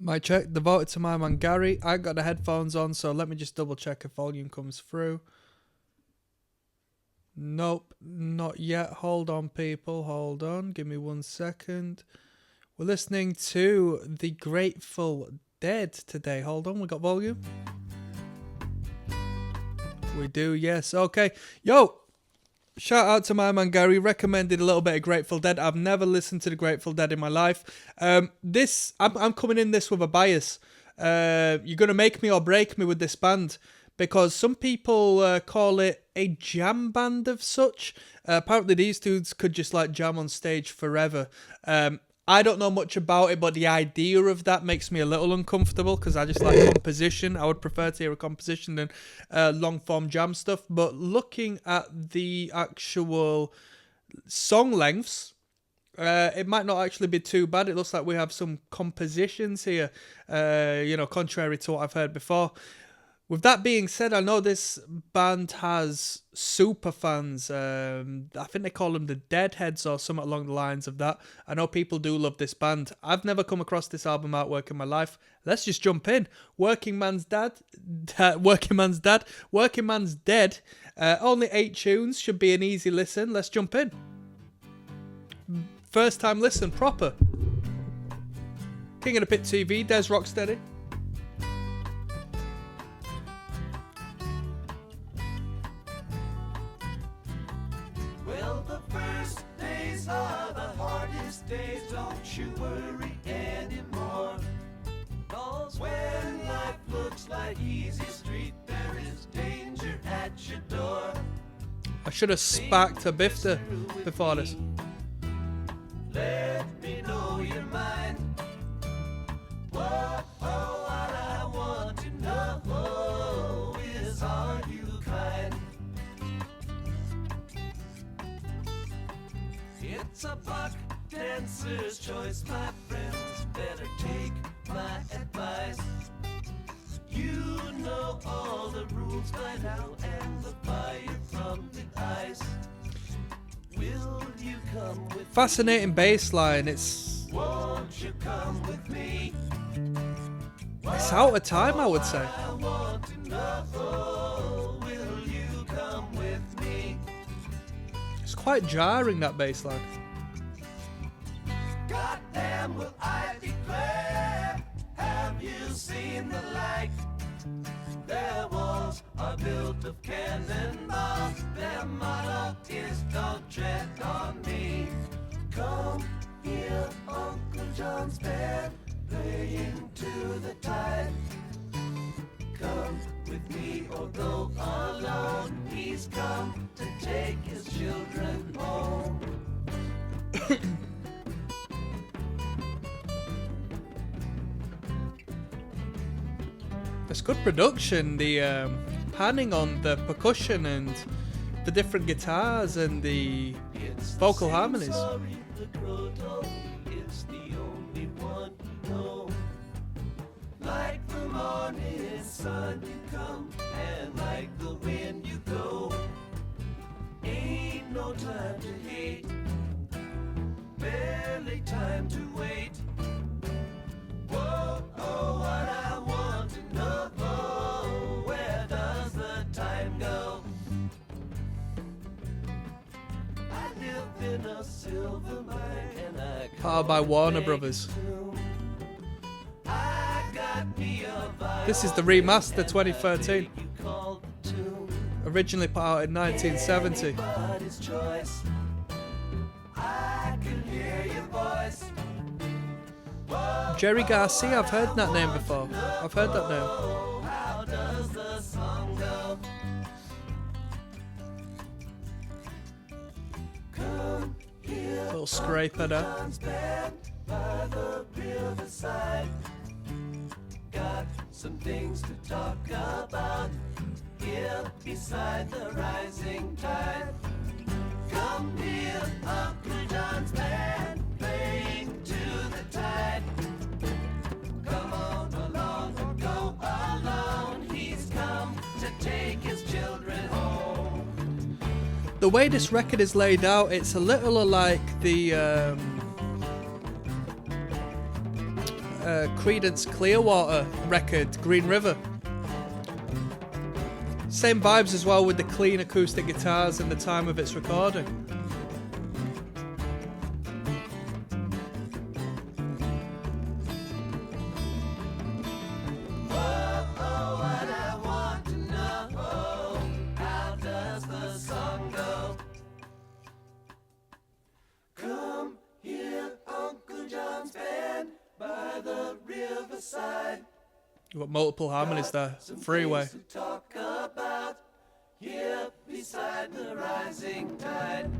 Mic check, devoted to my man Gary. I got the headphones on, so let me just double check if volume comes through. Nope, not yet. Hold on, people. Hold on. Give me 1 second. We're listening to the Grateful Dead today. Hold on, we got volume? We do, yes. Okay. Yo! Shout out to my man Gary, recommended a little bit of Grateful Dead. I've never listened to the Grateful Dead in my life. I'm coming in this with a bias. You're going to make me or break me with this band, because some people call it a jam band of such. Apparently these dudes could just like jam on stage forever. I don't know much about it, but the idea of that makes me a little uncomfortable because I just like composition. I would prefer to hear a composition than long-form jam stuff. But looking at the actual song lengths, it might not actually be too bad. It looks like we have some compositions here, contrary to what I've heard before. With that being said, I know this band has super fans. I think they call them the Deadheads or something along the lines of that. I know people do love this band. I've never come across this album artwork in my life. Let's just jump in. Working Man's Dead. Only 8 tunes. Should be an easy listen. Let's jump in. First time listen, proper. King of the Pit TV, Des ROCKSTEADY. Are the hardest days, don't you worry anymore. 'Cause when life looks like easy street, there is danger at your door. I should have sparked a bifter before this. Let me know your mind. Whoa, what I want to know is, are you kind? It's a buck dancer's choice, my friends. Better take my advice. You know all the rules by now, and the fire from the ice. Will you come with Fascinating bass line. Won't you come with me? It's out of time, I would say. I want to know, will you come with me? It's quite jarring, that bass line. Goddamn, will I declare? Have you seen the light? Their walls are built of cannonballs. Their motto is don't tread on me. Come hear Uncle John's band playing to the tide. Come with me or go alone. He's come to take his children home. It's good production, the panning on the percussion and the different guitars and the vocal harmonies. It's the only one you know. Like the morning sun you come, and like the wind you go. Ain't no time to hate, barely time to wait. Whoa, oh, what I want to know, where does the time go? I live in a silver mine, and I Powered by Warner Brothers. I got me a vibe. This is the remaster 2013. Originally put out in 1970. Everybody's choice. I can hear your voice. Jerry Garcia, I've heard that name before. I've heard that name. How does the song go? Come here, Little scraper there. John's band by the riverside. Got some things to talk about here beside the rising tide. Come here, Uncle John's band playing to the tide. Come on along or go alone. He's come to take his children home. The way this record is laid out, it's a little like the Creedence Clearwater record, Green River. Same vibes as well with the clean acoustic guitars and the time of its recording. You've got multiple harmonies there. Freeway. Talk about here beside the rising tide.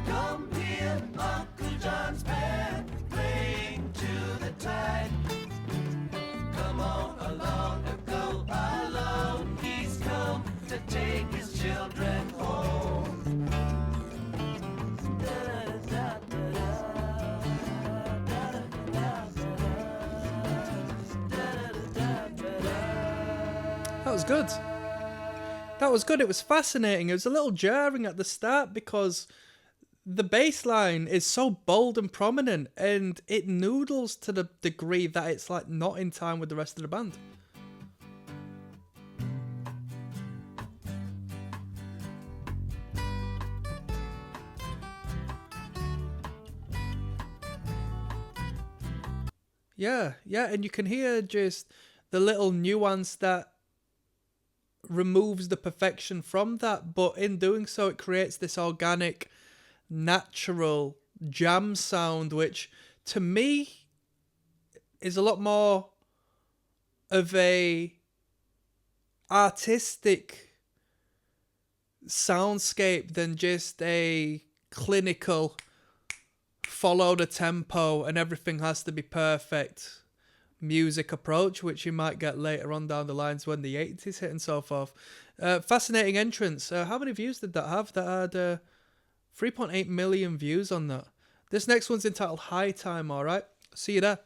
Come here, Uncle John's band, playing to the tide. Come on along and go alone. He's come to take his children home. That was good. That was good. It was fascinating. It was a little jarring at the start because the bass line is so bold and prominent, and it noodles to the degree that it's like not in time with the rest of the band. Yeah, and you can hear just the little nuance that removes the perfection from that, but in doing so it creates this organic, natural jam sound, which to me is a lot more of a artistic soundscape than just a clinical follow the tempo and everything has to be perfect music approach, which you might get later on down the lines when the 80s hit and so forth. Fascinating entrance. How many views did that have? That had 3.8 million views on that. This next one's entitled High Time, alright? See you there.